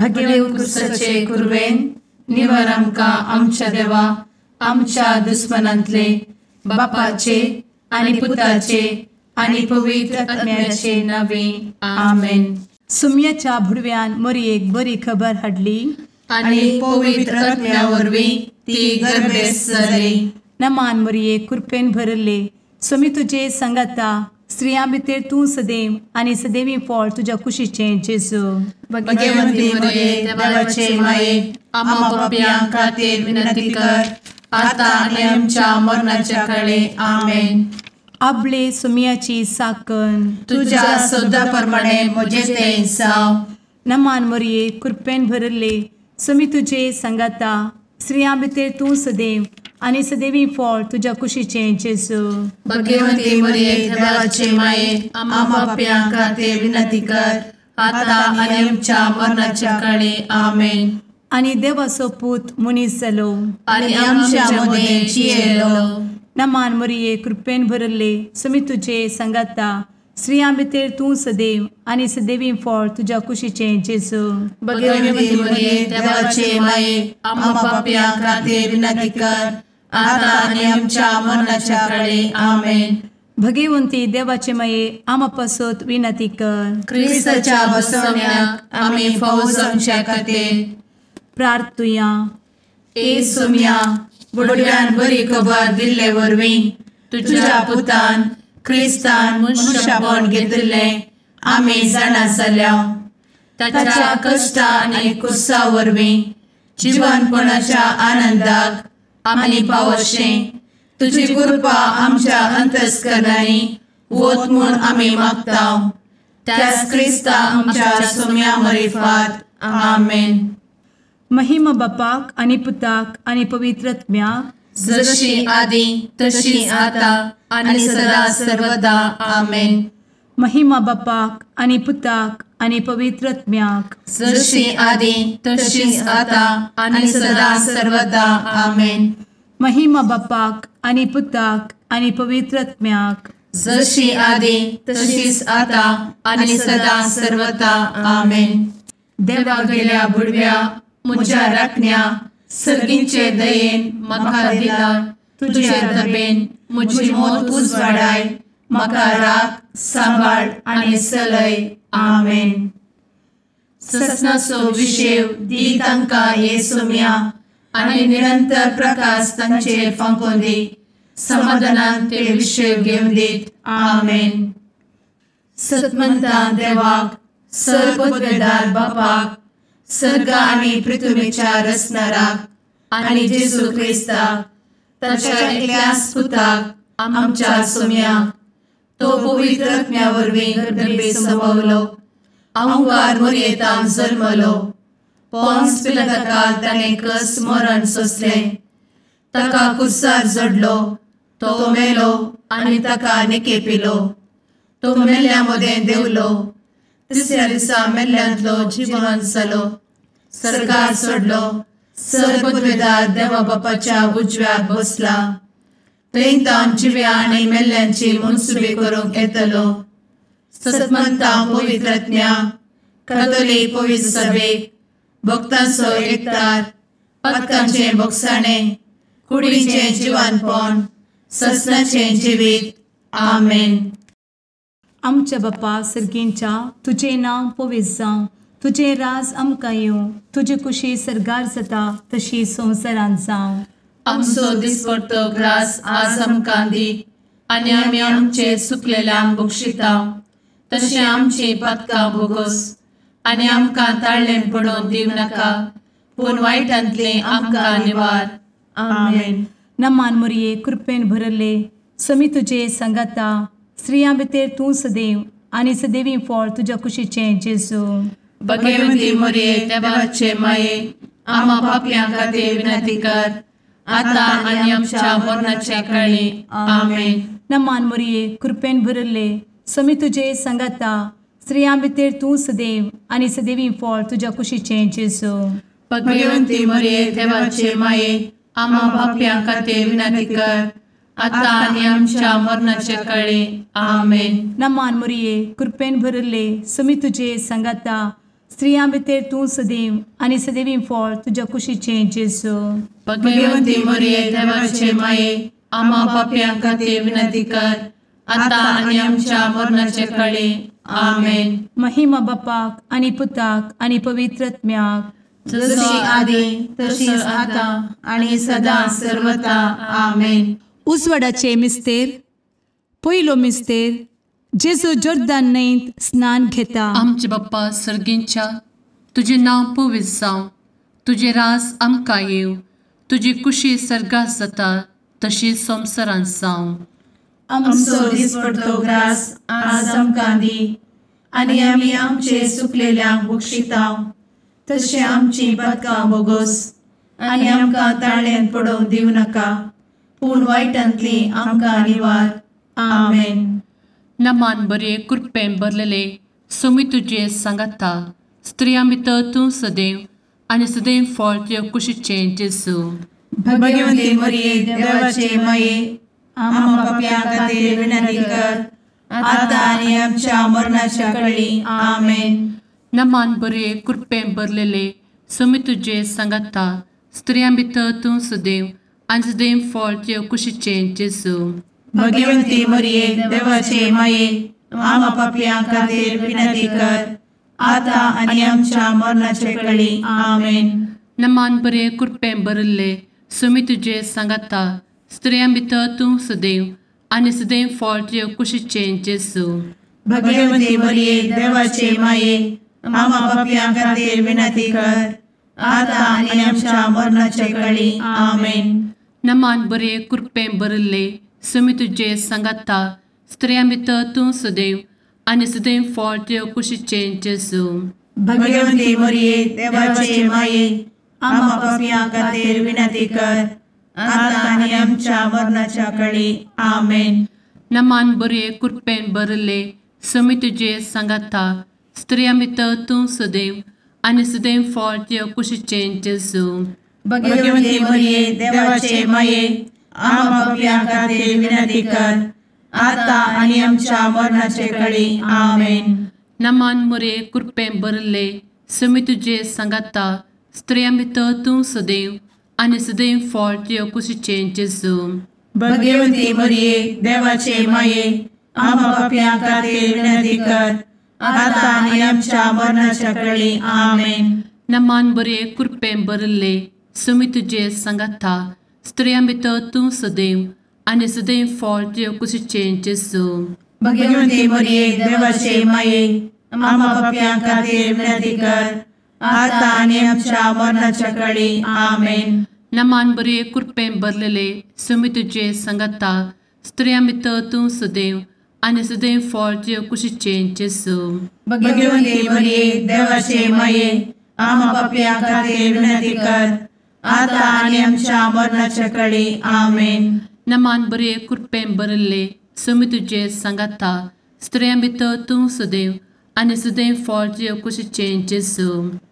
भगेवन कुर्साचे कुर्वेन निवार आमकां आमच्या देवा आमच्या दुस्मनांतले बापाचे आनी पुताचे आनी पवित्र आत्म्याचे नावे आमेन. सुम्याच्या भुडव्यान मरयेक बरी खबर हाडली आनी पवित्र आत्म्या वरवीं ती गर्भेस जाली. नमान मरयेक कृपेन भरले सुमी तुजे संगता स्त्रियां भितर तूं सदैव आनी सदैवी फळ तुज्या कुशीचें जेजू. भगवंती मरिये देवाचे माये आम्हा पाप्यां खातीर विनंती कर आता आनी आमच्या मरणाच्या काळी आमेन. आपले सुमयाची साकन तुझ्या सोदा प्रमाणे म्हजे तें जाव. नमान मरये कृपेन भरले सुमी तुजे संगता स्त्रियां भितर तूं सदैव आनी सदैवी फळ तुज्या कुशीचें जेजू. भगवंती मरिये देवाचे माये आम्हा पाप्यां खातीर विनंती कर आता आनी आमच्या मरणाच्या काळी आमेन. आनी देवाचो पूत मनीस जालो आनी आमच्या मदीं जियेलो. नमान मरये कृपेन भरले सुमी तुजे संगता स्त्रियां भितर तूं सदैव आनी सदैवी फळ तुज्या कुशीचें जेजू. भगवंती मरिये देवाचे माये आम्हा पाप्यां खातीर विनंती कर आता आनी आमच्या मरणाच्या काळी आमेन. भगवंती देवाचे माये आमा पासत विनंती कर. क्रिस्ताच्या बसवण्याक आमी फावो जावच्या खातीर प्रार्थुया. ए सुम्या बुडव्यान बरी खबर दिल्ले वरवीं तुज्या पुतान क्रिस्तान मनशापण घेतिल्लें आमी जाणा जाल्या. ताच्या कश्टा आनी कुर्सा वरवीं जिवनपणाच्या आनंदाक आमी पावशें तुजी कृपा आमच्या अंतस्करणांनी वत म्हूण आमी मागतांव. त्याच क्रिस्ता आमच्या सुम्या मरिफात आमेन. महिमा बापाक आनी पुताक आनी पवित्र आत्म्याक जशी आदी तशी आता आनी सदा सर्वदा आमेन. महिमा बापाक आनी पुताक आनी पवित्र आत्म्याक जशी आदी तशीच आता आनी सदा सर्वदा आमेन. महिमा बापाक आनी पुताक आनी पवित्र आत्म्याक जशी आदी तशीच आता आनी सदा सर्वदा आमेन. देवा गेल्या बुडव्या म्हज्या राखण्या सर्गींचे दयेन म्हाका दिला तुजे दबेन म्हजी मोत उजवाडाय म्हाका राख सांबाळ आनी चलय आमेन. ससनाचो विशेव दी तांकां हे सुम्या आनी निरंतर प्रकाश तांचेर फांकून दी. समाधानान ते विशेव घेवन दीत आमेन. सतमंता देवाक सर्वपदवेदार बापाक सर्ग आनी पृथ्वीच्या रचणाराक आनी जेजू क्रिस्ताक ताच्या एकल्याच पुताक आमच्या सुम्याक तो पवित्र आत्म्या वरवीं गर्भे संभवलो. अंगार मरयेंत जल्मलो. पोन्स पिलाताकाल ताणें कस मरण सोंसलें. ताका कुर्सार जडलो. तो मेलो आनी ताका निकेपिलो. तो मेल्ल्या मदें देंवलो. तिसऱ्या दिसा मेल्ल्यांतलो जिवंत जालो. सर्गार चडलो. सर्वपदवेदार देवा बापाच्या उजव्याक बसला. थंय तान जिव्या आनी मेल्ल्यांची मनसुबी करूंक येतलो. सतमंता पवित्र आत्म्या कातोलीक पवित्र सभेक भक्तांचो एकठार पातकांचें भोगसाणें कुडीचें जिवनपण ससनाचें जिवीत आमेन. आमच्या बापा सर्गींच्या तुजें नांव पवित्र जावं. तुजें राज आमकां येवं. तुजी कुशी सर्गार जाता तशी संवसारांत जावं. आमचो दिसपडटो ग्रास आज आमकां दी आनी आमी आमचे चुकलेल्यांक बक्षितांव. तशें आमची पातकां भोगोस आनी आमकां ताळ्ळें पडोवन दिव नाका पूण वायटांतलें आमकां निवार आमेन. नमान मरये कृपेन भरले समी तुजे संगता स्त्रियां भितर तूं सदैव आनी सदैवी फळ तुज्या कुशीचें जेजू. भगवंती मरिये देवाचे माये आम्हा पाप्यां खातीर विनंती कर आता आनी आमच्या मरणाच्या काळी आमेन. नमान मरये कृपेन भरले समी तुजे संगता स्त्रियां भितर तूं सदैव आनी सदैवी फळ तुज्या कुशीचें जेजू. भगवंती मरिये देवाचे माये आम्हा पाप्यां खातीर विनंती कर आता आनी आमच्या मरणाच्या काळी आमेन. नमान मरये कृपेन भरले समी तुजे संगता स्त्रियां भितर तूं सदैव आनी सदैवी फळ तुज्या कुशीचें जेजू. भगवंती मरिये देवाचे माये, आम्हा पाप्यां खातीर विनंती कर, आता आनी आमच्या मरणाचे काळी. आमेन. महिमा बापाक आनी पुताक आनी पवित्र आत्म्याक, जशी आदी तशीच आता आणि सदा सर्वदा. आमेन. उजवाडाचे मिस्तेर. पयलो मिस्तेर, जेजू जोर्दान न्हंयेंत स्नान घेता. आमचे बाप्पा सर्गींच्या, तुझे नांव पवित्र जावं, तुझे राज आमकां येवं, तुजी कुशी सर्गात जाता तशी संवसारांत जावं. आमचो दिसपडटो ग्रास आज आमकां दी, आनी आमी आमचे सुकलेल्यांक बक्षितांव, तशें आमची पातकां बोगोस आनी आमकां ताळ्यान पडोवंक दिवं नाका, पूण वायटांतली आमकां निवार. आमेन. नमान बरे कृपेन भरलेले सोमी तुजे सांगाता, स्त्रियां भितर तूं सदैव आनी सदैव फळ तुज्या कुशीचें जेजू. भगवंती मरिये देवाचे माये, आम्हा पाप्यां खातीर विनंती कर, आता आनी आमच्या मरणाच्या काळी. आमेन. नमान बरे कृपेन भरलेले सोमी तुजे सांगाता, स्त्रियां भितर तूं सदैव आनी सदैव फळ तुज्या कुशीचें जेजू. भगवंती मरिये देवाचे माये, आम्हा पाप्यां खातीर विनंती कर, आता आनी आमच्या मरणाचे काळी. आमेन. नमान बरे कृपेन भरले सोमी तुजे सांगाता, स्त्रियां भितर तूं सदैव आनी सदैव फळ तुज्या कुशीचें जेजू. भगवंती मरिये देवाचे माये, आम्हा पाप्यां खातीर विनंती कर, आता आनी आमच्या मरणाचे काळी. आमेन. नमान बरे कृपेन भरले सोमी तुजे सांगाता, स्त्रियां भितर तूं सदैव आनी सदैव फळ तुज्या कुशीचें जेजू. भगवंती मरिये देवाचे माये, आम्हा पाप्यां खातीर विनंती कर, आता आनी आमच्या मरणाच्या काळी. आमेन. नमान बरे कृपेन भरले सोमी तुजे सांगाता, स्त्रियां भितर तूं सदैव आनी सदैव फळ तुज्या कुशीचें जेजू. भगवंती मरिये देवाचे माये, आम्हा पाप्यां खातीर विनंती कर, आता आनी आमच्या मरणाचे काळी. आमेन. नमान बरे कृपेन भरले सोमी तुजे सांगाता, स्त्रियां भितर तूं सदैव आनी सदैव फळ तुज्या कुशीचें जेजू. भगवंती मरिये देवाचे माये, आम्हा पाप्यां खातीर विनंती कर, आता आनी आमच्या मरणाच्या काळी. आमेन. नमान बरे कृपेन भरले सोमी तुजे सांगाता, स्त्रियां भितर तूं सदैव आनी सदैव फळ तुज्या कुशीचें जेजू. भगवंती मरिये देवाचे माये, आम्हा पाप्यां खातीर विनंती कर, आता आनी आमच्या मरणाच्या काळी. आमेन. नमान बरे कृपेन भरलेले सोमी तुजे सांगाता, स्त्रियां भितर तूं सदैव आनी सदैव फळ तुज्या कुशीचें जेजू. भगवंती मरिये देवाचे माये, आम्हा पाप्यां खातीर विनंती कर, आता आनी आमच्या मरणाच्या काळी. आमेन. नमान बरे कृपेन भरले सोमी तुजे सांगाता, स्त्रियां भितर तूं सदैव आनी सदैव फळ तुज्या कुशीचें जेजू.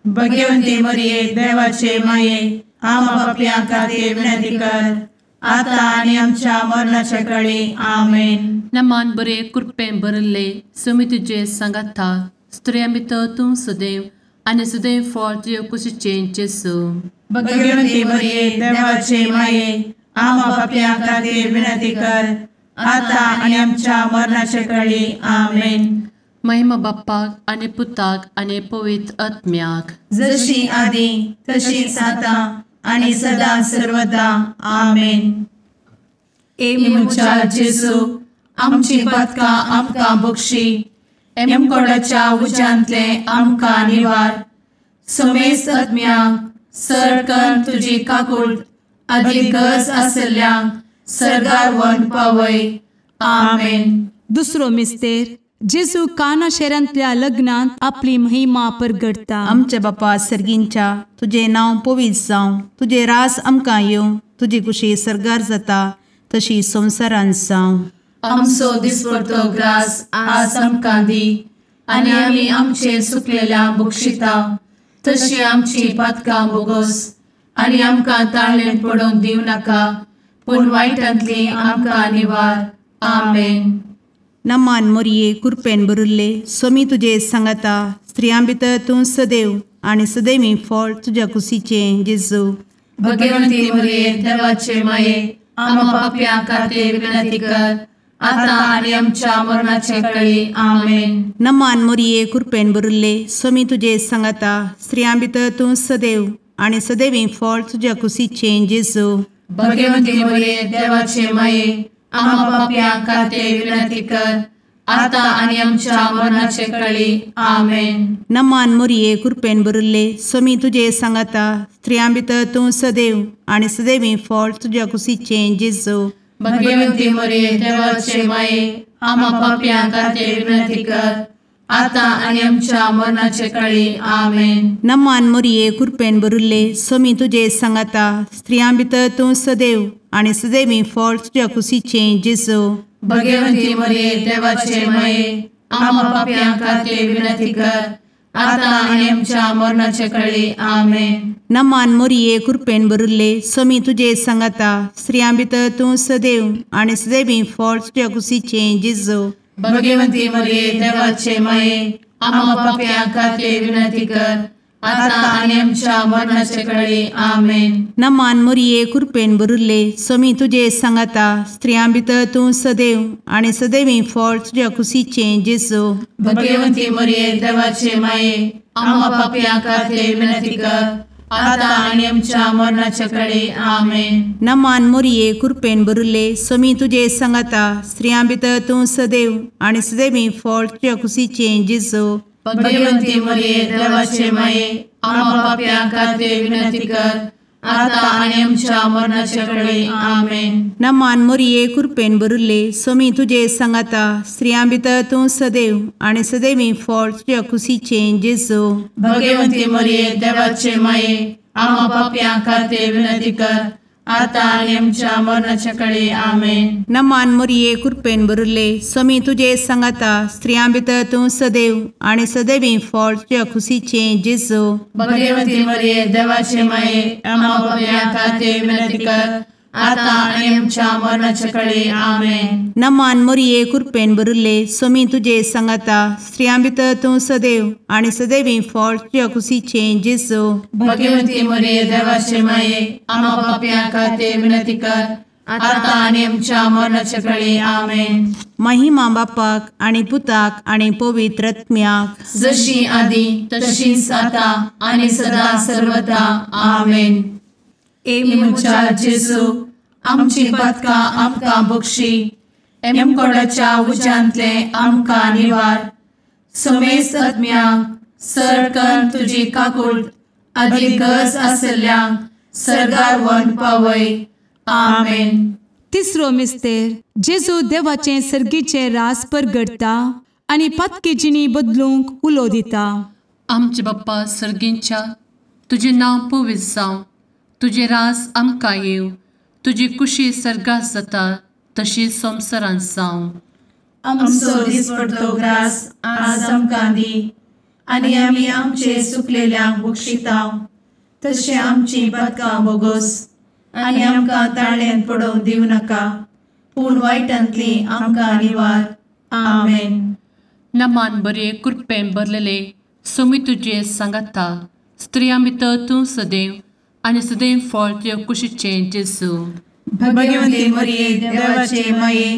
भगवंती मरिये देवाचे माये, आम्हा पाप्यां खातीर विनंती कर, आता आनी आमच्या मरणाच्या काळी. आमेन. नमान बरे कृपेन भरले सोमी तुजे सांगाता, स्त्रियां भितर तूं सदैव आनी सदैव फळ तुज्या कुशीचें जेजू. भगवंती मरिये देवाचे माये, आम्हा पाप्यां खातीर विनंती कर, आता आनी आमच्या मरणाच्या काळी. आमेन. महिमा बाप्पाक आनी पुताक आनी पवित्र आत्म्याक, जशी आदी तशीच आता आनी सदा सर्वदा. आमेन. ए मुचा जेजू, आमची पातकां आमकां बक्षी, एमकोडाच्या उज्यांतले आमकां निवार. सोमेस आत्म्याक सरकन तुजी काकूट, आदी गरज आसल्यांक सर्गार व्हरून पावय. आमेन. दुसरो मिस्तेर. जेजू काना शेरांतल्या लग्नांत आपली महिमा परगडता. आमचे बापा सर्गींच्या, तुझे नांव पवित्र जावं, तुझे रास आमकां येवं, तुजी कुशी सर्गार जाता तशी संवसारांत जावं. आमचो दिसपडटो ग्रास आज आमकां दी, आनी आमी आमचे सुकलेल्यांक बक्षितांव, तशी आमची पातकां बोगोस आनी आमकां ताळ्यान पडोवंक दिवं नाका, पूण वायटांतली आमकां निवार. आमेन. नमान मरिये कृपेन भरुल्ले सोमी तुजे सांगाता, स्त्रियां भितर तूं सदैव आणि सदैवी फळ तुझ्या कुशीचें जेजू. भगवंती मरिये देवाचे माये आम्हा पाप्यां खातीर विनंती कर आता आणि आमच्या मरणाचे काळी आमेन. नमान मोरये कृपेन भरिल्ले स्वामी तुजे सांगाता स्त्रियां भितर तूं सदैव आणि सदैवी फळ तुझ्या कुशीचें जेजू. भगवंती मरिये देवाचे माये आम्हा पाप्यां खातीर विनंती कर आता आणि आमच्या मरणाचे काळी आमेन. नमान मोरये कृपेन भरिल्ले स्वामी तुजे सांगाता स्त्रियां भितर तूं सदैव आणि सदैवी फळ तुझ्या कुशीचें जेजू. भगवंती मरिये देवाचे माये आम्हा पाप्यां खातीर विनंती कर आता आणि आमच्या मरणाचे काळी आमेन. नमान मोरये कृपेन भरिल्ले स्वामी तुजे सांगाता स्त्रियां भितर तूं सदैव आणि सदैवी फळ तुझ्या कुशीचें जेजू. भगवंती मरिये देवाचे माये आम्हा पाप्यां खातीर विनंती कर आता आणि आमच्या मरणाचे काळी आमेन. नमान मोरये कृपेन भरिल्ले स्वामी तुजे सांगाता स्त्रियां भितर तूं सदैव आणि सदैवी फळ तुझ्या कुशीचें जेजू. भगवंती मरिये देवाचे माये आम्हा पाप्यां खातीर विनंती कर आता आणि आमच्या मरणाचे काळी आमेन. नमान मोरये कृपेन भरिल्ले स्वामी तुजे सांगाता स्त्रियां भितर तूं सदैव आणि सदैवी फळ तुझ्या कुशीचें जेजू. भगवंती मरिये देवाचे माये आम्हा पाप्यां खातीर विनंती कर आता आणि आमच्या मरणाचे काळी आमेन. नमान मोरये कृपेन भरिल्ले स्वामी तुजे सांगाता स्त्रियां भितर तूं सदैव आणि सदैवी फळ तुझ्या कुशीचें जेजू. भगवंती मरिये देवाचे माये आम्हा पाप्यां खातीर विनंती कर आता आणि आमच्या मरणाचे काळी आमेन. नमान मोरये कृपेन भरिल्ले स्वामी तुजे सांगाता स्त्रियां भितर तूं सदैव आणि सदैवी फळ तुझ्या कुशीचें जेजू. भगवंती मरिये देवाचे माये आम्हा पाप्यां खातीर विनंती कर आता आणि आमच्या मरणाचे काळी आमेन. नमान मोरये कृपेन भरिल्ले स्वामी तुजे सांगाता स्त्रियां भितर तूं सदैव आणि सदैवी फळ तुझ्या कुशीचें जेजू. भगवंती मरिये देवाचे माये आम्हा पाप्यां खातीर विनंती कर आता आणि आमच्या मरणाचे काळी आमेन. नमान मोरये कृपेन भरिल्ले स्वामी तुजे सांगाता स्त्रियां भितर तूं सदैव आणि सदैवी फळ तुझ्या कुशीचें जेजू. भगवंती मरिये देवाचे माये आम्हा पाप्यां खातीर विनंती कर आता आणि आमच्या मरणाचे काळी आमेन. महिमा बापाक आणि पुताक आणि पवित्र आत्म्याक जशी आधी तशीच आता आणि सदा सर्वदा आमेन. मुचा जेजू आमची पदकां आमकां बक्षी एमकोडाच्या उज्यांतले आमकां निवार. समेस्त आत्म्यांक सरकन तुजी काकूट अधिक गरज आसल्ल्यांक सरगार व्हरून पावय. आमेन. तिसरो मिस्तेर जेजू देवाचें सर्गीचें रास परगडटा आनी पातकी जिणी बदलूंक उलो दिता. आमचे बाप्पा सर्गींच्या तुजें नांव पवित्र जावं, तुजें रास आमकां येव, तुजी कुशी सर्गास जाता तशीच संवसारांत जावं. आमचो दिसपडटो ग्रास आज आमकां दी आनी आमी आमचे चुकलेल्यांक बक्षितांव तशें आमची पदकां बोगोस आनी आमकां ताळ्यान पडोवंक दिवं नाका पूण वायटांतली आमकां निवार. आमेन. नमान बरे कृपेन भरलेले सोमी तुजे सांगाता स्त्रियां भितर तूं सदैव आनी सदैव फळ तुज्या कुशीचें जेजू. भगवंती मरिये देवाचे माये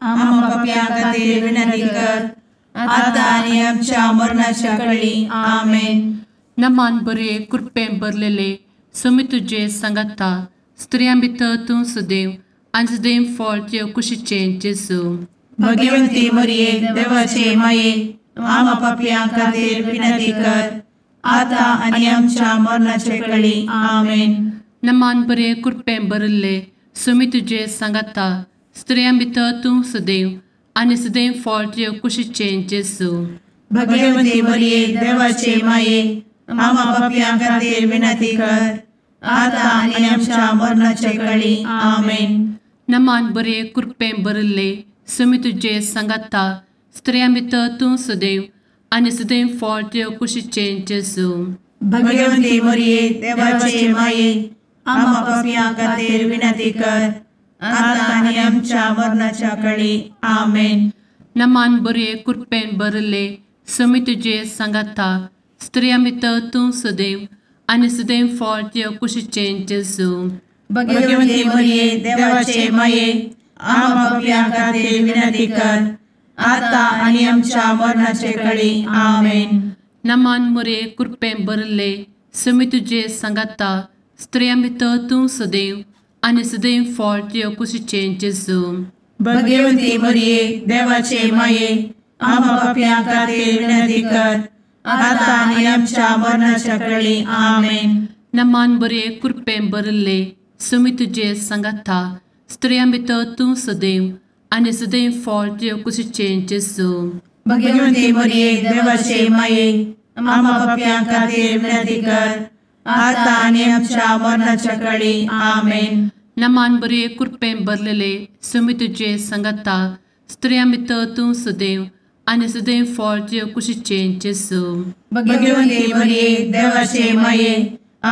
आम्हा पाप्यां खातीर विनंती कर आता आनी आमच्या मरणाच्या काळी. आमेन. नमान बरे कृपेन भरलेले सोमी तुजे सांगाता स्त्रियां भितर तूं सदैव आनी सदैव फळ तुज्या कुशीचें जेजू. भगवंती मरिये देवाचे माये आम्हा पाप्यां खातीर विनंती कर आता आनी आमच्या मरणाचे काळी. आमेन. नमान बरे कृपेन भरले सोमी तुजे सांगाता स्त्रियां भितर तूं सदैव आनी सदैव फळ तुज्या कुशीचें जेजू. भगवंती मरिये देवाचे माये आम्हा पाप्यां खातीर विनंती कर आता आनी आमच्या मरणाचे काळी. आमेन. नमान बरे कृपेन भरले सोमी तुजे सांगाता स्त्रियां भितर तूं सदैव आनी सदैव फळ तुज्या कुशीचें जेजू. भगवंती मरिये देवाचे माये आम्हा पाप्यां खातीर विनंती कर आता आनी आमच्या मरणाच्या काळी. आमेन. नमान बरे कृपेन भरले सुमी तुझे सांगाता स्त्रियां भितर तूं सदैव आनी सदैव फळ तुझ्या कुशीचें जेजू भगवंती मरिये देवाचे माये आम्हा पापियां खातीर विनंती कर आता आनी आमच्या मरणाचे काळी आमेन. नमान मोरे कृपें भरले सुमी तुझे सांगाता स्त्रियां भितर तूं सदैव आनी सदैव फळ तुझ्या कुशीचें जेजू भगवंती मरिये देवाचे माये आम्हा पापियां खातीर विनंती कर आता आनी आमच्या मरणाच्या काळी आमेन. नमान बरे कृपें भरले सुमी तुझे सांगाता स्त्रियां भितर तूं सदैव आनी सदैव फळ तुझ्या कुशीचें जेजू भगवंती मरिये देवाचे माये आम्हा पापियां खातीर विनंती कर आता आनी आमच्या मरणाच्या काळी आमेन. नमान बरे कृपें भरलेले सुमी तुझे सांगाता स्त्रियां भितर तूं सदैव आनी सदैव फळ तुझ्या कुशीचें जेजू भगवंती मरिये देवाचे माये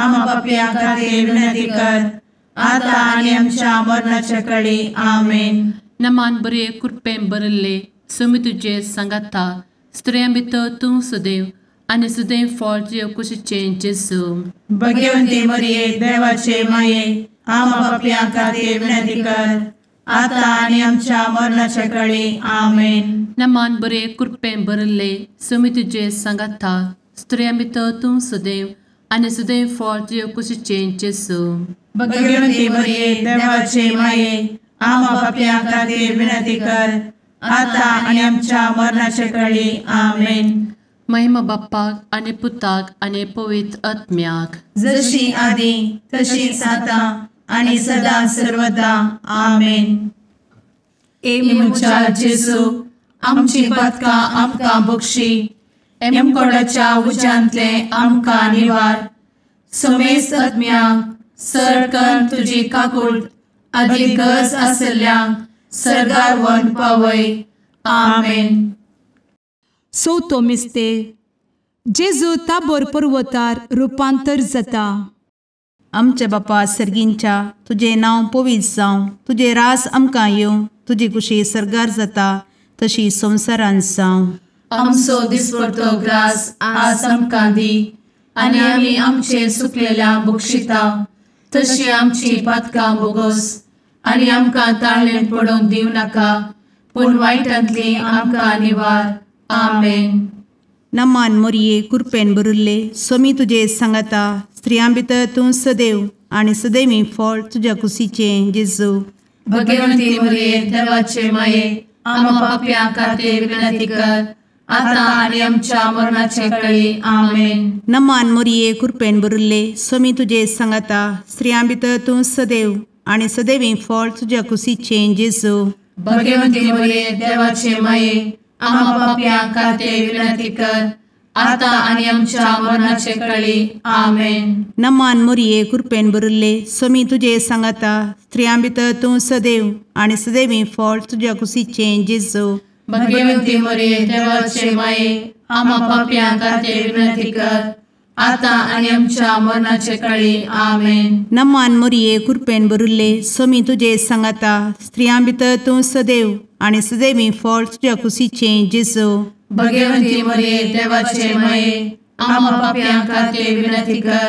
आम्हा पापियां खातीर विनंती कर आता आनी आमच्या मरणाच्या काळी आमेन. नमान बरे कृपें भरले सुमी तुझे सांगाता स्त्रियां भितर तूं सदैव आनी सदैव फळ तुझ्या कुशीचें जेजू भगवंती मरिये देवाचे माये आम्हा पापियां खातीर विनंती कर आता आनी आमच्या मरणाच्या काळी आमेन. नमान बरे कृपें भरले सुमी तुझे सांगाता स्त्रियां भितर तूं सदैव आनी सदैव फळ तुझ्या कुशीचें जेजू भगवंती मरिये देवाचे माये आम्हा पापियां खातीर विनंती कर आता आनी आमच्या मरणाच्या काळी आमेन. महिमा बाप्पाक आनी पुताक आनी पवित्र आत्म्याक जशी आदी तशीच आता आनी सदा सर्वदा आमेन. मुचा जेजू आमची पदकां आमकां बक्षी एमकोडाच्या उज्यांतले आमकां निवार समेस्त आत्म्यांक सरकन तुजी काकूट अधिक गरज आसल्यांक सरगार व्हरून पावय. आमेन. चवथो मिस्तेर जेजू ताबोर पर्वतार रुपांतर जाता. आमच्या बापा सर्गींच्या तुझे नांव पवित्र जावं, तुझे रास आमकां येवं, तुजी कुशी सरगार जाता तशी संवसारांत जावं. आमचो दिसपडटो ग्रास आज आमकां दी आनी आमी आमचे सुकलेल्यांक बक्षिता तशी आमची पातकां बोगोस आनी आमकां ताळ्ळेन पडोवंक दिवं नाका पूण वायटांतली आमकां निवार. आमेन. नमान मोरये कृपेन भरिल्ले सोमी तुजे सांगाता स्त्रियां भितर तूं सदैव आनी सदैवी फळ तुज्या कुशीचें जेजू भगवंती मरिये देवाचे माये आम्हा पापियां खातीर विनंती कर आता आनी आमच्या मरणाचे काळी. आमेन. नमान मोरये कृपेन भरिल्ले सोमी तुजे सांगाता स्त्रियां भितर तूं सदैव आनी सदैवी फळ तुज्या कुशीचें जेजू भगवंती मरिये देवाचे माये आम्हा पापियां खातीर विनंती कर आता आनी आमच्या मरणाचे काळी. आमेन. नमान मोरये कृपेन भरिल्ले सोमी तुजे सांगाता स्त्रियां भितर तूं सदैव आनी सदैवी फळ तुज्या कुशीचें जेजू भगवंती मरिये देवाचे माये आम्हा पापियां खातीर विनंती कर आता आनी आमच्या मरणाचे काळी. आमेन. नमान मोरये कृपेन भरिल्ले सोमी तुजे सांगाता स्त्रियां भितर तूं सदैव आनी सदैवी फळ तुज्या कुशीचें जेजू भगवंती मरिये देवाचे माये आम्हा पापियां खातीर विनंती कर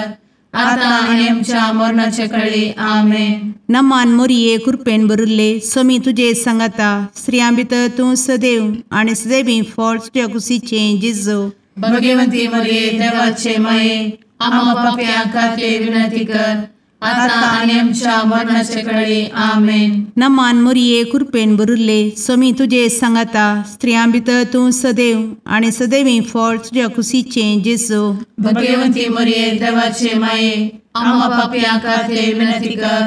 आता आनी आमच्या मरणाचे काळी. आमेन. नमान मोरये कृपेन भरिल्ले सोमी तुजे सांगाता स्त्रियां भितर तूं सदैव आनी सदैवी फळ तुज्या कुशीचें जेजू भगवंती मरिये देवाचे माये आम्हा पापियां खातीर विनंती कर आता आनी आमच्या मरणाचे काळी. आमेन. नमान मोरये कृपेन भरिल्ले सोमी तुजे सांगाता स्त्रियां भितर तूं सदैव आनी सदैवी फळ तुज्या कुशीचें जेजू भगवंती मरिये देवाचे माये आम्हा पापियां खातीर विनंती कर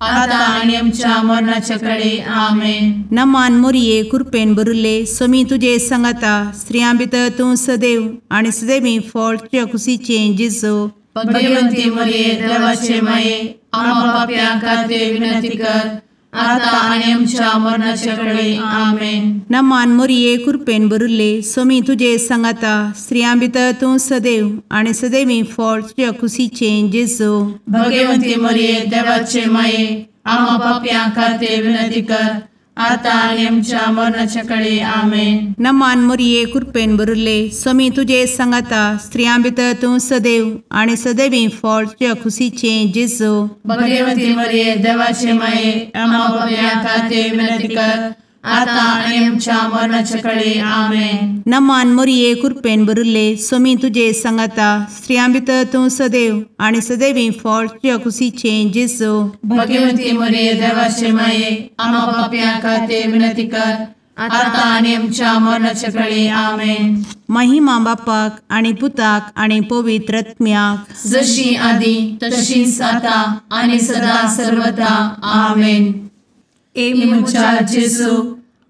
आता आनी आमच्या मरणाचे काळी. आमेन. नमान मोरये कृपेन भरिल्ले सोमी तुजे सांगाता स्त्रियां भितर तूं सदैव आनी सदैवी फळ तुज्या कुशीचें जेजू भगवंती मरिये देवाचे माये आम्हा पापियां खातीर विनंती कर आता आनी आमच्या मरणाचे काळी. आमेन. नमान मोरये कृपेन भरिल्ले सोमी तुजे सांगाता स्त्रियां भितर तूं सदैव आनी सदैवी फळ तुज्या कुशीचें जेजू भगवंती मरिये देवाचे माये आम्हा पापियां खातीर विनंती कर आता आणि आमच्या मरणाच्या काळी आमेन. नमान मोरये कृपेन बरुले स्वामी तुझे सांगाता स्त्रियां भितर तूं सदैव आणि सदैवी फळ तुझ्या खुशीचे जेजू. भगवती मरिये देवाचे माये आम्हा पापियां खातीर विनंती कर, आता आणि आमच्या मरणाच्या काळी आमेन. नमान मोरये कृपेन बरुले स्वामी तुझे सांगाता स्त्रियां भितर तूं सदैव आणि सदैवी फळ तुझ्या खुशीचे जेजू. भगवती मरिये देवाचे माये आम्हा पापियां खातीर विनंती कर, आता आणि आमच्या मरणाच्या काळी आमेन. महिमा बापाक आणि पुताक आणि पवित्र आत्म्याक, जशी आधी तशीच आता आणि सदा सर्वदा आमेन. ए मुचा जेजू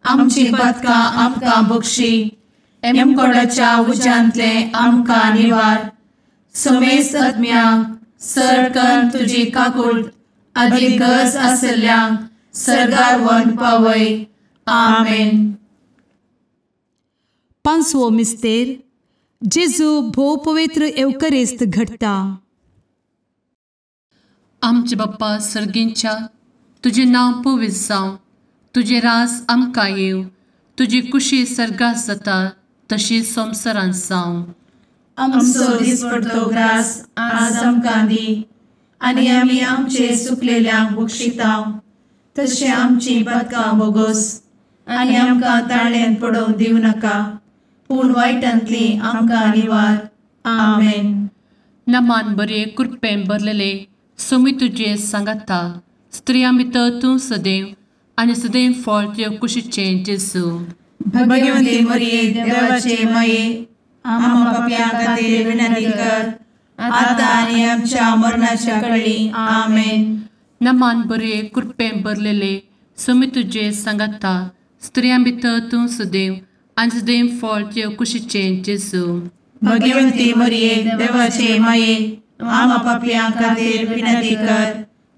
आमची पदकां आमकां बक्षी, एमकोडाच्या उज्यांतले आमकां निवार. समेस्त आत्म्यांक सरकन तुजी काकूट अधिक गरज आसल्ल्यांक सर्गार व्हरून पावय. आमेन. पांचवो मिस्तेर जेजू भोव पवित्र एवकरेस्त घडटा. आमचे बाप्पा सर्गींच्या तुझे नाव पवित्र जावं, तुझे राज आमकां येव, तुजी कुशी सर्गात जाता तशी संवसारांत जावं. आमचो दिसपडटो ग्रास आज आमकां दी, आनी आमी आमचे सुकलेल्यांक बक्षिताव. तशें आमची पदकां बोगोस आनी आमकां ताळ्यान पडोवंक दिवं नाका, पूण वायटांतली आमकां निवार. आमेन. नमान बरे कृपेन भरलेले स्वामी तुझे सांगाता स्त्रियां भितर तूं सदैव आणि सदैव फळ तुझ्या कुशीचे जेजू. भगवती मरिये देवाचे माये आम्हा पापियां खातीर विनंती कर, आता आनी आमच्या मरणाच्या काळी आमेन. नमान बरे कृपेन भरलेले स्वामी तुझे सांगाता स्त्रियां भितर तूं सदैव आणि सदैव फळ तुझ्या कुशीचे जेजू. भगवती मरिये देवाचे माये आम्हा पापियां खातीर विनंती कर,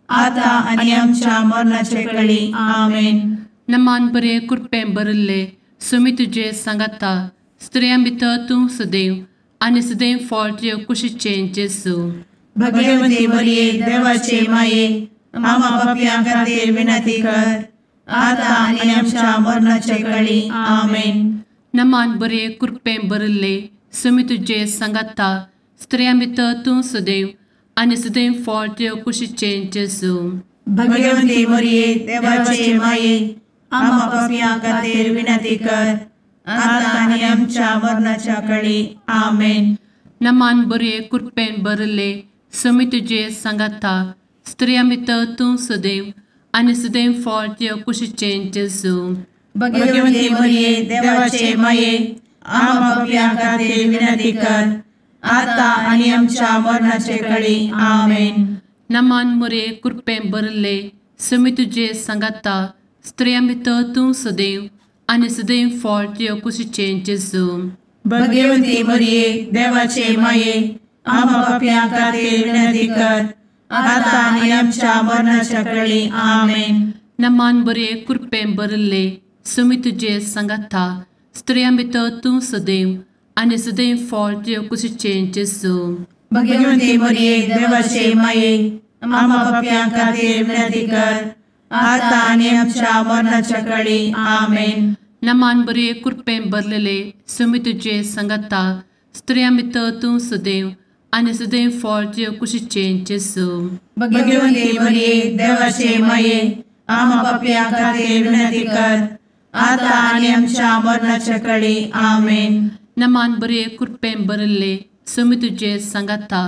आता आनी आमच्या मरणाच्या काळी आमेन. नमान बरे कृपेन भरले स्वामी तुझे सांगाता स्त्रियां भितर तूं सदैव आणि सदैव फळ तुझ्या कुशीचे जेजू. भगवती मरिये देवाचे माये आम्हा पापियां खातीर विनंती कर, आता आनी आमच्या मरणाच्या काळी आमेन. नमान बरे कृपेन भरले स्वामी तुझे सांगाता स्त्रियां भितर तूं सदैव आणि सदैव फळ तुझ्या कुशीचे जेजू. भगवती मरिये देवाचे माये आम्हा पापियां खातीर विनंती कर, आता आनी आमच्या मरणाच्या काळी आमेन. नमान बरे कृपेन भरले स्वामी तुझे सांगाता स्त्रियां भितर तूं सदैव आणि सदैव फळ तुझ्या कुशीचे जेजू. भगवती मरिये देवाचे माये आम्हा पापियां खातीर विनंती कर, आता आनी आमच्या मरणाच्या काळी आमेन. नमान बरे कृपेन भरले स्वामी तुझे सांगाता स्त्रियां भितर तूं सदैव आणि सदैव फळ तुझ्या कुशीचे जेजू. भगवती मरिये देवाचे माये आम्हा पापियां खातीर विनंती कर, आता आनी आमच्या मरणाच्या काळी आमेन. नमान बरे कृपेन भरले स्वामी तुझे सांगाता स्त्रियां भितर तूं सदैव आणि सदैव फळ तुझ्या कुशीचे जेजू. भगवती मरिये देवाचे माये आम्हा पापियां खातीर विनंती कर, आता आनी आमच्या मरणाच्या काळी आमेन. नमान बरे कृपेन भरलेले स्वामी तुझे सांगाता स्त्रियां भितर तूं सदैव आणि सदैव फळ तुझ्या कुशीचे जेजू. भगवती मरिये देवाचे माये आम्हा पापियां खातीर विनंती कर, आता आनी आमच्या मरणाच्या काळी आमेन. नमान बरे कृपेन भरले स्वामी तुझे सांगाता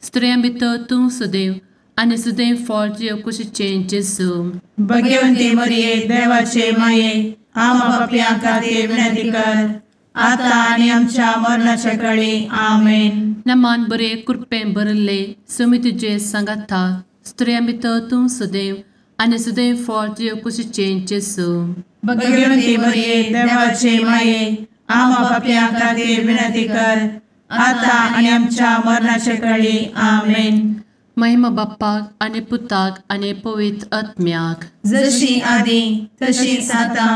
स्त्रियां भितर तूं सदैव आणि सदैव फळ तुझ्या कुशीचे जेजू. भगवती मरिये देवाचे माये आम्हा पापियां खातीर विनंती कर, आता आनी आमच्या मरणाच्या काळी आमेन. नमान बरे कृपेन भरले स्वामी तुझे सांगाता स्त्रियां भितर तूं सदैव आणि सदैव फळ तुझ्या कुशीचे जेजू. भगवती मरिये देवाचे माये आम्हा पापियां खातीर विनंती कर, आता आनी आमच्या मरणाच्या काळी आमेन. महिमा बाप्पाक आणि पुताक आणि पवित्र आत्म्याक, जशी आधी तशीच आता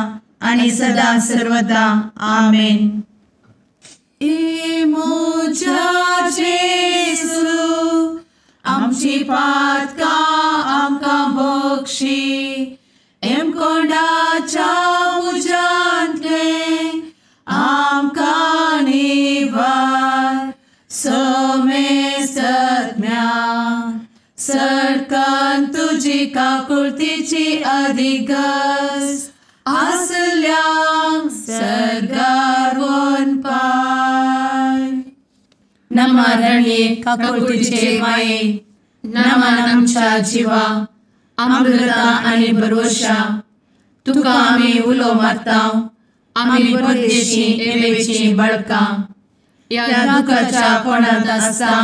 आणि सदा सर्वदा आमेन. ए मोजा जेसू आमची पातकां आमकां बक्षी, एम कोंडाच्या तुजी काकुळतीची अधिगस आसल्या सरगार वन पाय. नमारणी काकुळतीचे माये नमान आमच्या जिवा अमृता आणि भरोशा तुका आम्ही उलो मारता. आम्ही परदेशी येवेची बळका या दुःखाच्या कोणात असता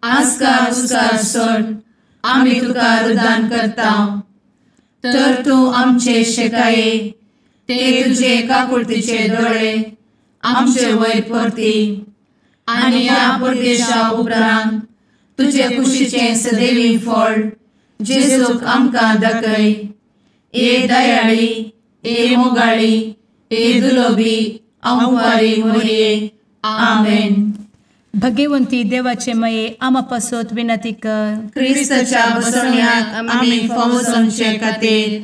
आस्कार उस्कार सोड आम्ही तुका रुदान करता. तर तू आमचे शेकाये ते तुझे काकुळतीचे डोळे आमचे वयर परती आणि या परदेशा उपरांत तुझे कुशीचे सदैवी फळ जेजूक आमकां दाखय. ए दयाळी ए मोगाळी ए दुलोबी अंवारी मोरये. आमेन. भगवंती देवाचे मये आमापासोत विनंती कर. क्रिस्ताच्या बसवण्याक आम्ही फावो समचे खातीर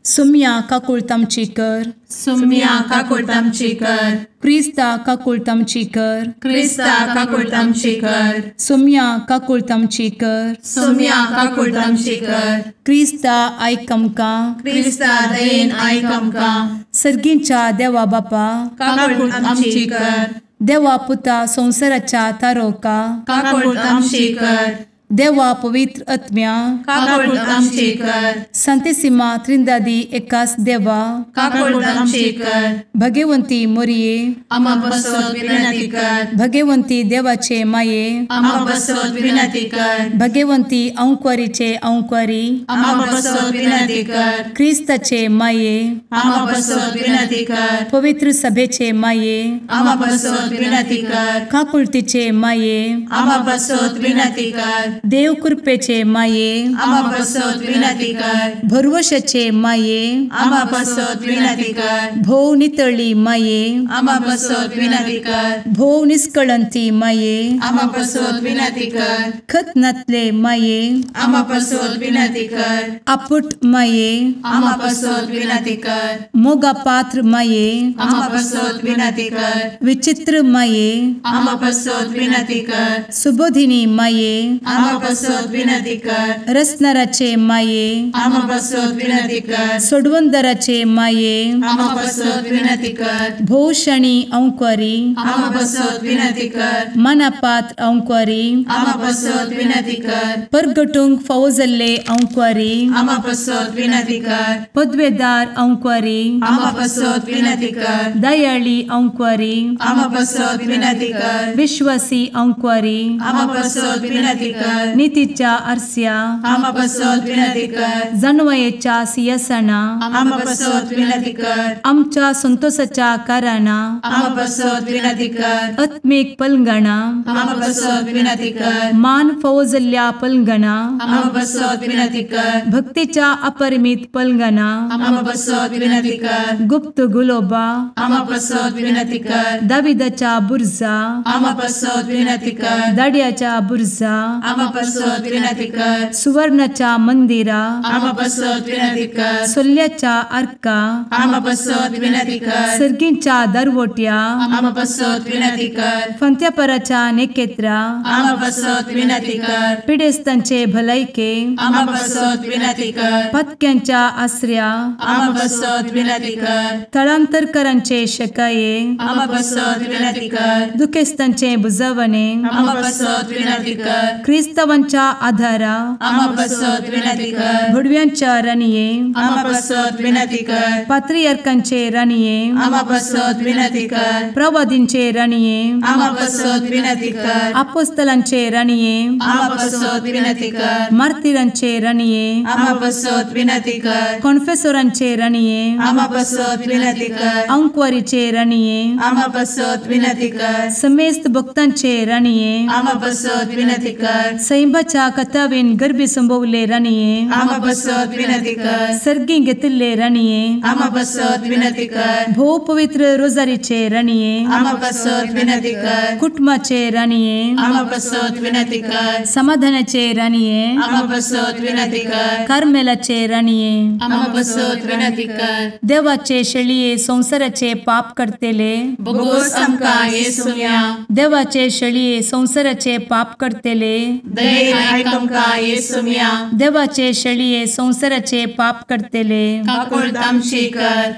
सुम्या काकुळतामची कर. सुम्या काकुळतामची कर. क्रिस्ता काकुळतामची कर. क्रिस्ता काकुळतामची कर. सुम्या काकुळतामची कर. सुम्या काकुळतामची कर. क्रिस्ता आयक आमकां. क्रिस्ता दयेन आयक आमकां. सर्गींच्या देवा बापा काकुळतामची कर. देवा पुता संसाराच्या तारोका काकुळतामची कर. देवा पवित्र आत्म्या काकुळतामची कर. सांतेसिमा त्रिंदादी एकाच देवा काकुळतामची कर. भगवंती मोरये आम्हा बसवत विनंती कर. भगवंती देवाचे माये आम्हा बसवत विनंती कर. भगवंती अंक्वारीचे अंक्वारी आम्हा बसवत विनंती कर. ख्रिस्ताचे माये आम्हा बसवत विनंती कर. पवित्र सभेचे माये आम्हा बसवत विनंती कर. काकुळतीचे माये आम्हा बसवत विनंती कर. देव कृपेचे माये आम्हा बसवत विनंती कर. भरवशाचे माये आम्हा बसवत विनंती कर. भोव नितळी माये आम्हा बसवत विनंती कर. भोव निष्कळंती माये आम्हा बसवत विनंती कर. खतनातले माये आम्हा बसवत विनंती कर. आपुट माये आम्हा बसवत विनंती कर. मोगा पात्र माये आम्हा बसवत विनंती कर. विचित्र माये आम्हा बसवत विनंती कर. सुबोधिनी माये आम्हा बसवत विनंती कर. रसनाराचे माये आम्हा बसवत विनंती कर. सोडवंदराचे माये आम्हा बसवत विनंती कर. भोषणी अंक्वारी आम्हा बसवत विनंती कर. मनापात्र अंक्वारी आम्हा बसवत विनंती कर. परगटूंक फौजल्ले अंक्वारी आम्हा बसवत विनंती कर. पदवेदार अंक्वारी आम्हा बसवत विनंती कर. दयाळी अंक्वारी आम्हा बसवत विनंती कर. विश्वासी अंक्वारी आम्हा बसवत विनंती कर. नीतीच्या आरस्या आम्हा बसवत विनंती कर. जणवयेच्या सिंहासना आम्हा बसवत विनंती कर. आमच्या संतोषाच्या कारणा आम्हा बसवत विनंती कर. आत्मिक पलंगणा आम्हा बसवत विनंती कर. मान फौजल्ल्या पलंगणा आम्हा बसवत विनंती कर. भक्तीच्या अपरिमित पलंगणा आम्हा बसवत विनंती कर. गुप्त गुलोबा आम्हा बसवत विनंती कर. दाविदाच्या बुरजा आम्हा बसवत विनंती कर. दाड्याच्या बुरजा आम्हा बसवत विनंती कर. सुवर्णाच्या मंदिरा आम्हा बसवत विनंती कर. सोल्याच्या अर्का आम्हा बसवत विनंती कर. सर्गींच्या दरवोट्या आम्हा बसवत विनंती कर. फंत्यापराच्या नेकेत्रा आम्हा बसवत विनंती कर. पिडेस्तांचे भलायके आम्हा बसवत विनंती कर. पथक्यांच्या आश्रया आम्हा बसवत विनंती कर. स्थळांतरकरांचे शकाये आम्हा बसवत विनंती कर. दुखेस्तांचे बुजावणे आम्हा बसवत विनंती कर. ख्रिस्तवांच्या आधारा आम्हा बसवत विनंती कर. भडव्यांच्या राणीये आम्हा बसवत विनंती कर. पात्रियार्कांचे राणीये आम्हा बसवत विनंती कर. प्रवादींचे राणीये आम्हा बसवत विनंती कर. अपोस्तलांचे राणीये आम्हा बसवत विनंती कर. मार्तिरांचे राणीये आम्हा बसवत विनंती कर. कॉन्फेसोरांचे राणीये आम्हा बसवत विनंती कर. अंक्वारीचे राणीये आम्हा बसवत विनंती कर. समेस्त भक्तांचे राणीये आम्हा बसवत विनंती कर. सैंबाच्या कथावेन गर्भी संभवले राणीये आम्हा बसवत विनंती कर. सर्गी घेतले राणीये आम्हा बसवत विनंती कर. भो पवित्र रोजारीचे राणीये आम्हा बसवत विनंती कर. कुटुंबाचे राणीये आम्हा बसवत विनंती कर. समाधानाचे राणीये आम्हा बसवत विनंती कर. कार्मेलाचे राणीये आम्हा बसवत विनंती कर. देवाचे शेळीये संसाराचे पाप करतेले बघोस आमकां येसूया. देवाचे शेळीये संसाराचे पाप करतेले दये आयक आमकां येसू मिया देवाचे शेळये संवसाराचे पाप करतेले काकूळ आमची कर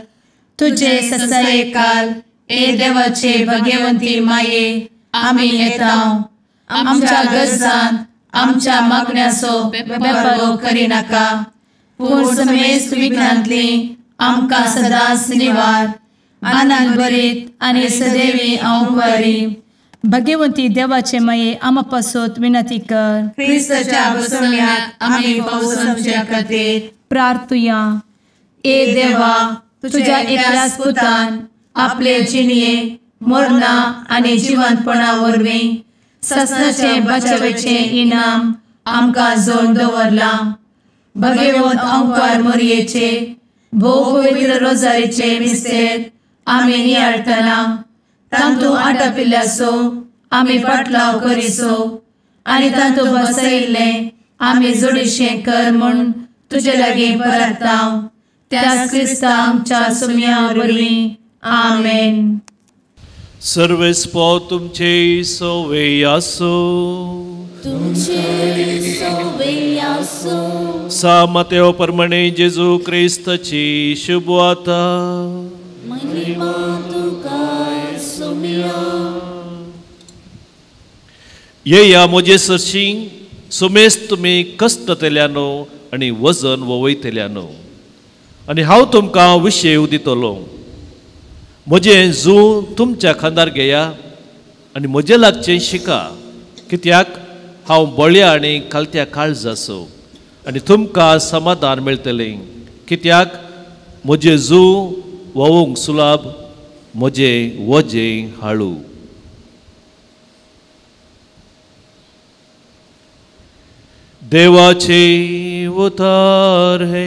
तुझे ससाये काल ए देवाचे भगवंती माये आमी येता आमच्या गरजांत आमच्या मागण्याचो बेपारो करी नाका पूण समेस्त विघ्नांतली आमकां सदांच निवार आनंद बरीत आनी सदैवी आंवकारी भगवंती देवाचे माये आमा पासत विनंती कर क्रिस्ताच्या बसवण्यात आमी पावस आमच्या खातीर प्रार्थुया ए देवा तुझ्या एकल्याच पुतान आपले जिणये मरणा आनी जिवंतपणा वरवीं ससनाचे बचावेचे इनाम आमकां जोड दवरला भगवंत आंवकार मोरयेचे भोव पवित्र रोजारीचे मिस्तेर आमी नियाळटना तांतू आटापिल्ल्यासो आमी पाटलाव करिसो आनी तांतू बसयिल्ले आमी जोडिशें कर म्हूण तुजे लागीं परतांव त्याच क्रिस्ता आमच्या सुम्या वरवीं आमेन. सर्वेस्पो तुमचे सोवे आसो सा मतेव प्रमाणे जेजू क्रिस्ताची शुभवार्ता या मोजे सरशी सुमेस्त तुमी कश्ट तेल्यानो आनी वजन वयतल्यानो आनी हांव तुमकां विशय दितलो. म्हजें जू तुमच्या खांदार घेया आनी म्हजें लागचें शिका कित्याक हांव बळ्या आनी कालत्या काळज आसो आनी तुमकां समाधान मेळटलें कित्याक म्हजें जू वोवंक सुलभ म्हजें वजें हाळू. देवाचे उतार है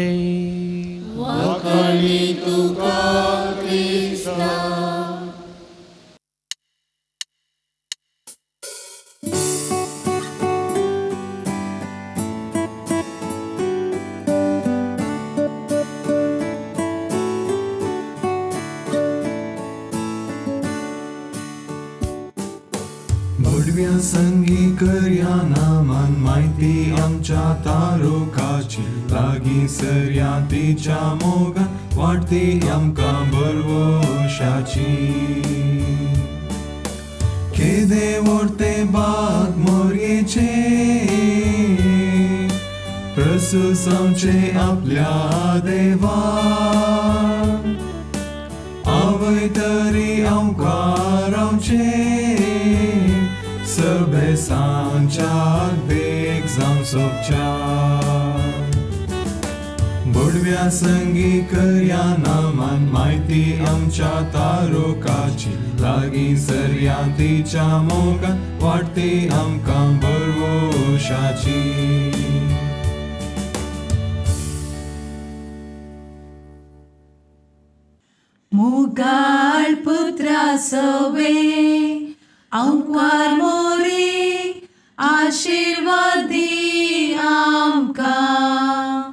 संगी कर्या नामान माहिती आमच्या तारोकाची लागी सर्या तिच्या मोगान वाटती आमकां बरवशाची केदे वर्ते बाग मोरयेचे प्रसूस आमचे आपल्या देवा आवय तरी आमकां रावचे सबे सांच्याक देख जावं सोबच्या बुडव्या संगी कर्या नामान माहिती आमच्या तारोकाची लागी सर्या तिच्या मोगान वाटती आमकां बरवशाची. मुगाळ पुत्रा सवे आंवकार मोरी आशीर्वाद दी आमकां.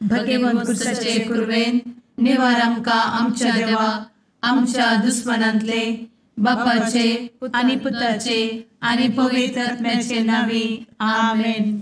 भगवंत क्रिस्ताचे कुरवेन निवार आमकां आमच्या देवा आमच्या दुस्मनांतले बापाचे आनी पुताचे आनी पवित्र आत्म्याचे नांवी आमेन.